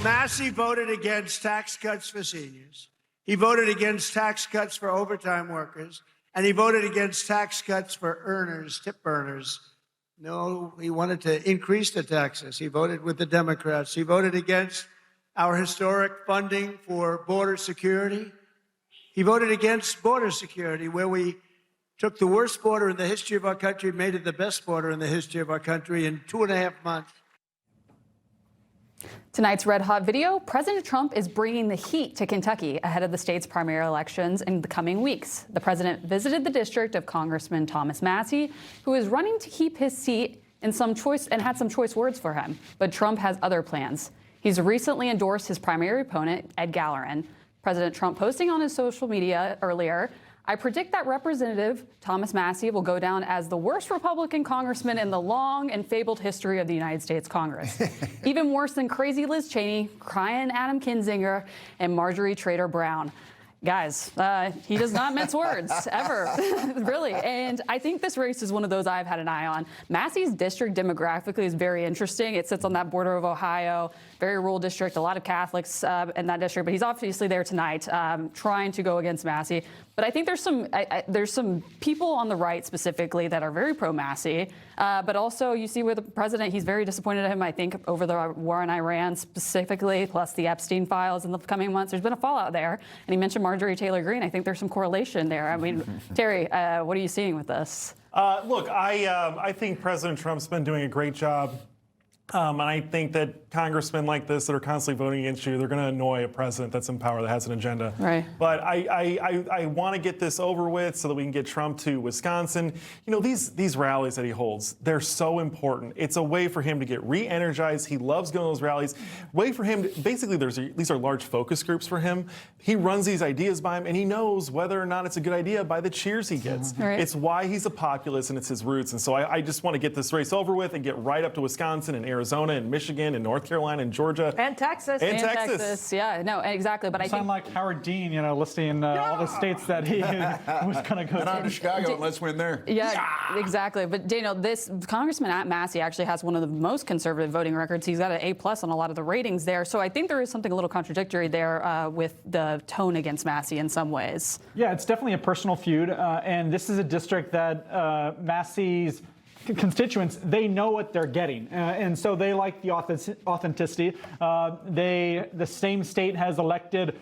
Massie voted against tax cuts for seniors. He voted against tax cuts for overtime workers. And he voted against tax cuts for earners, tip earners. No, he wanted to increase the taxes. He voted with the Democrats. He voted against our historic funding for border security. He voted against border security, where we took the worst border in the history of our country, made it the best border in the history of our country in 2.5 months. Tonight's Red Hot video, President Trump is bringing the heat to Kentucky ahead of the state's primary elections in the coming weeks. The president visited the district of Congressman Trump-Massie, who is running to keep his seat and had some choice words for him. But Trump has other plans. He's recently endorsed his primary opponent, Ed Gallerin. President Trump posting on his social media earlier, I predict that Representative Trump-Massie will go down as the worst Republican congressman in the long and fabled history of the United States Congress. Even worse than crazy Liz Cheney, crying Adam Kinzinger, and Marjorie Taylor Brown. Guys, he does not mince words, ever, really. And I think this race is one of those I've had an eye on. Massie's district demographically is very interesting. It sits on that border of Ohio, very rural district, a lot of Catholics in that district. But he's obviously there tonight trying to go against Massie. But I think there's some people on the right specifically that are very pro-Massie. But also you see with the president, he's very disappointed in him, I think, over the war in Iran specifically, plus the Epstein files in the coming months. There's been a fallout there. And he mentioned Marjorie Taylor Greene. I think there's some correlation there. I mean, Terry, what are you seeing with this? Look, I think President Trump's been doing a great job. And I think that congressmen like this that are constantly voting against you, they're going to annoy a president that's in power that has an agenda. Right. But I want to get this over with so that we can get Trump to Wisconsin. You know, these rallies that he holds, they're so important. It's a way for him to get re-energized. He loves going to those rallies. Way for him to, basically, these are large focus groups for him. He runs these ideas by him, and he knows whether or not it's a good idea by the cheers he gets. Right. It's why he's a populist, and it's his roots. And so I just want to get this race over with and get right up to Wisconsin and Arizona and Michigan and North Carolina and Georgia. And Texas. And Texas. Yeah, no, exactly. But I sound like Howard Dean, you know, listing all the states that he was going to go to. Chicago, and let's win there. Yeah, exactly. But Daniel, this Congressman Massie actually has one of the most conservative voting records. He's got an A+ on a lot of the ratings there. So I think there is something a little contradictory there with the tone against Massie in some ways. Yeah, it's definitely a personal feud. And this is a district that Massie's constituents, they know what they're getting, and so they like the authenticity. The same state has elected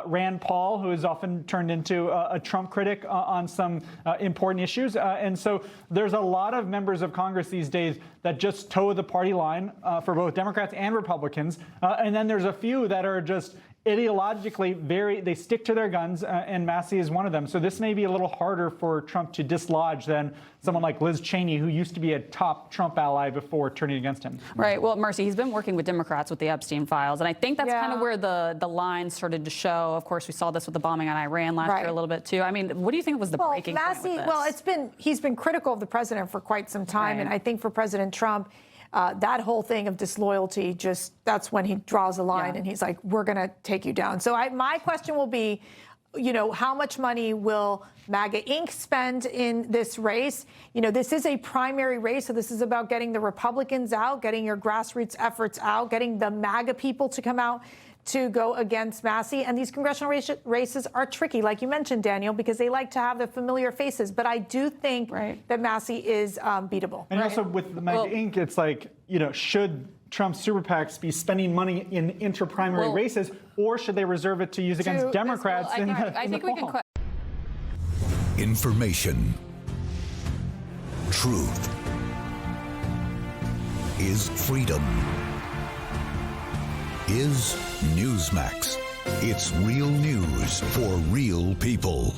Rand Paul, who is often turned into a Trump critic on some important issues, and so there's a lot of members of Congress these days that just toe the party line for both Democrats and Republicans, and then there's a few that are just ideologically they stick to their guns, and Massie is one of them. So this may be a little harder for Trump to dislodge than someone like Liz Cheney, who used to be a top Trump ally before turning against him. Right. Well, Marcy, he's been working with Democrats with the Epstein files, and I think that's kind of where the line started to show. Of course, we saw this with the bombing on Iran last year a little bit too. I mean, what do you think was the breaking point with this? Well, he's been critical of the president for quite some time, and I think for President Trump, that whole thing of disloyalty, that's when he draws a line and he's like, we're going to take you down. So my question will be, you know, how much money will MAGA Inc. spend in this race? You know, this is a primary race, so this is about getting the Republicans out, getting your grassroots efforts out, getting the MAGA people to come out to go against Massie. And these congressional races are tricky, like you mentioned, Daniel, because they like to have the familiar faces. But I do think that Massie is beatable. And also with the MAGA Inc., it's like, you know, should Trump's super PACs be spending money in inter-primary races, or should they reserve it to use against Democrats in the fall? Information. Truth. Is freedom. Is Newsmax. It's real news for real people.